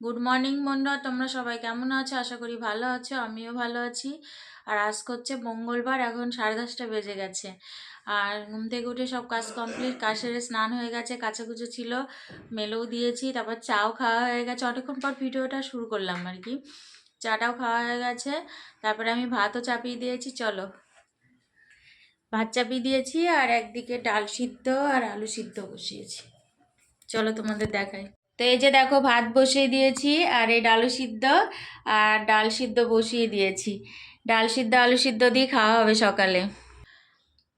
Good morning বন্ধুরা, তোমরা সবাই কেমন আছো? আশা করি ভালো আছো, আমিও ভালো আছি। আর আজকে হচ্ছে মঙ্গলবার, এখন 10:30 বেজে গেছে। আর ঘুম থেকে উঠে সব কাজ কমপ্লিট, কাজ সেরে স্নান হয়ে গেছে, কাচাকুচো ছিল, মেলেও দিয়েছি, তারপর চাও খাওয়া হয়ে গেছে। অনেকক্ষণ পর ভিডিওটা শুরু করলাম আর কি। চাটাও খাওয়া হয়ে গেছে, তারপরে আমি ভাতও চাপিয়ে দিয়েছি। চলো, ভাত চাপিয়ে দিয়েছি আর একদিকে ডাল সিদ্ধ আর আলু সিদ্ধ বসিয়েছি। চলো তোমাদের দেখাই। তো এই যে দেখো, ভাত বসিয়ে দিয়েছি আর এই আলু সিদ্ধ আর ডাল সিদ্ধ বসিয়ে দিয়েছি। ডাল সিদ্ধ আলু সিদ্ধ দিয়ে খাওয়া হবে সকালে।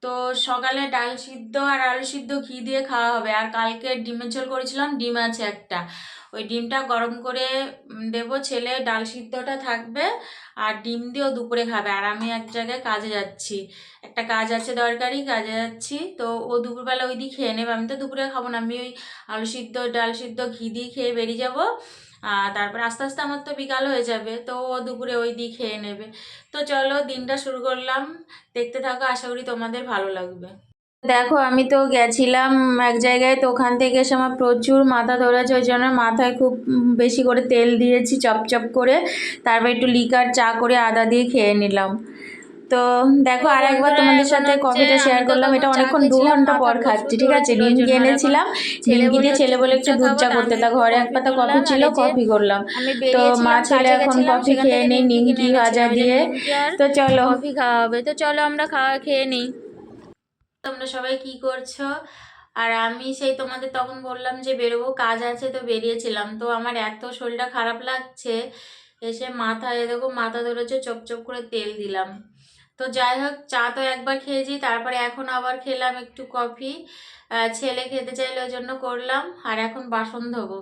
তো সকালে ডাল সিদ্ধ আর আলু সিদ্ধ ঘি দিয়ে খাওয়া হবে। আর কালকে ডিমের ঝোল করেছিলাম, ডিম আছে একটা, ওই ডিমটা গরম করে দেবো। ছেলে ডাল সিদ্ধটা থাকবে আর ডিম দিয়েও দুপুরে খাবে। আর আমি এক জায়গায় কাজে যাচ্ছি, একটা কাজ আছে দরকারি, কাজে যাচ্ছি। তো ও দুপুরবেলা ওই দিয়ে খেয়ে নেবে, আমি তো দুপুরে খাবো না। আমি ওই আলু সিদ্ধ ডাল সিদ্ধ ঘি দিয়ে খেয়ে বেরিয়ে যাবো। তারপর আস্তে আস্তে আমার তো বিকাল হয়ে যাবে, তো ও দুপুরে ওই দিয়ে খেয়ে নেবে। তো চলো, দিনটা শুরু করলাম, দেখতে থাকো, আশা করি তোমাদের ভালো লাগবে। দেখো, আমি তো গেছিলাম এক জায়গায়, তো ওখান থেকে এসে আমার প্রচুর মাথা ধরেছে, ওই জন্য মাথায় খুব বেশি করে তেল দিয়েছি চপচপ করে। তারপর একটু লিকার চা করে আদা দিয়ে খেয়ে নিলাম। তো দেখো, আর একবার তোমাদের সাথে কফিটা শেয়ার করলাম। এটা অনেকক্ষণ 2 ঘন্টা পর খাচ্ছি, ঠিক আছে। নিমকি এনেছিলাম, নিমকি দিয়ে ছেলে বলে একটু দুধ চা করতে, তা ঘরে এক পাতা কফি ছিল, কফি করলাম। তো মা ছেলে এখন কফি খেয়ে নেই নিমকি ভাজা দিয়ে। তো চলো, কফি খাওয়া হবে, তো চলো আমরা খেয়ে নিই। তোমরা সবাই কি করছো? আর আমি সেই তোমাদের তখন বললাম যে বেরোবো, কাজ আছে, তো বেরিয়েছিলাম। তো আমার এত শরীরটা খারাপ লাগছে, এসে মাথায় দেখো মাথা ধরেছে, চপচপ করে তেল দিলাম। তো যাই হোক, চা তো একবার খেয়েছি, তারপরে এখন আবার খেলাম একটু কফি। ছেলে খেতে চাইলে ওই জন্য করলাম। আর এখন বাসন ধোবো।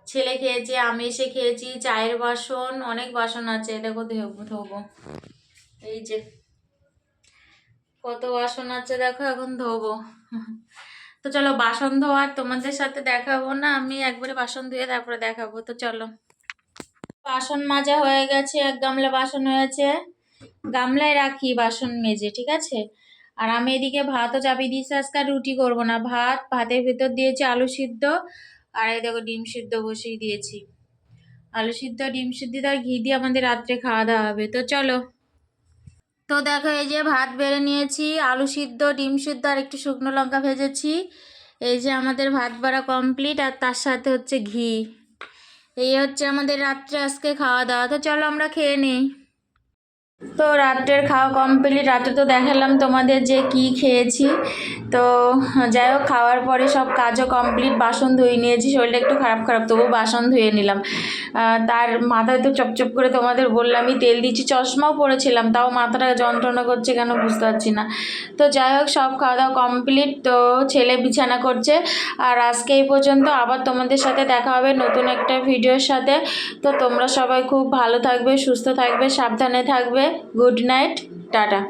ছেলে খেয়েছে, আমি এসে খেয়েছি, চায়ের বাসন, অনেক বাসন আছে, দেখো ধোবো। এই যে কত বাসন আছে দেখো, এখন ধোবো। তো চলো, বাসন ধোয়ার তোমাদের সাথে দেখাবো না, আমি একবারে বাসন ধুয়ে তারপরে দেখাবো। তো চলো, বাসন মাজা হয়ে গেছে, এক গামলা বাসন হয়েছে, গামলায় রাখি বাসন মেজে, ঠিক আছে। আর আমি এদিকে ভাতও চাপিয়ে দিয়েছি, আজকে রুটি করবো না, ভাতের ভেতর দিয়েছি আলু সিদ্ধ। আর এই দেখো ডিম সিদ্ধ বসিয়ে দিয়েছি। আলু সিদ্ধ ডিম সিদ্ধ আর ঘি দিয়ে আমাদের রাত্রে খাওয়া দাওয়া হবে। তো চলো। তো দেখো, এই যে ভাত বেড়ে নিয়েছি, আলু সিদ্ধ ডিম সিদ্ধ আর একটু শুকনো লঙ্কা ভেজেছি। এই যে আমাদের ভাত বাড়া কমপ্লিট, আর তার সাথে হচ্ছে ঘি। এই হচ্ছে আমাদের রাত্রে আজকে খাওয়া দাওয়া। তো চলো আমরা খেয়ে নিই। তো রাত্রের খাওয়া কমপ্লিট। রাত্রে তো দেখালাম তোমাদের যে কি খেয়েছি। তো যাই হোক, খাওয়ার পরে সব কাজও কমপ্লিট, বাসন ধুয়ে নিয়েছি, শরীরটা একটু খারাপ খারাপ, তবু বাসন ধুয়ে নিলাম। তার মাথায় তো চপচপ করে তোমাদের বললামই তেল দিচ্ছি, চশমাও পরেছিলাম, তাও মাথাটা যন্ত্রণা করছে কেন বুঝতে পারছি না। তো যাই হোক, সব খাওয়া দাওয়া কমপ্লিট। তো ছেলে বিছানা করছে। আর আজকে এই পর্যন্ত, আবার তোমাদের সাথে দেখা হবে নতুন একটা ভিডিওর সাথে। তো তোমরা সবাই খুব ভালো থাকবে, সুস্থ থাকবে, সাবধানে থাকবে। Good night, tata.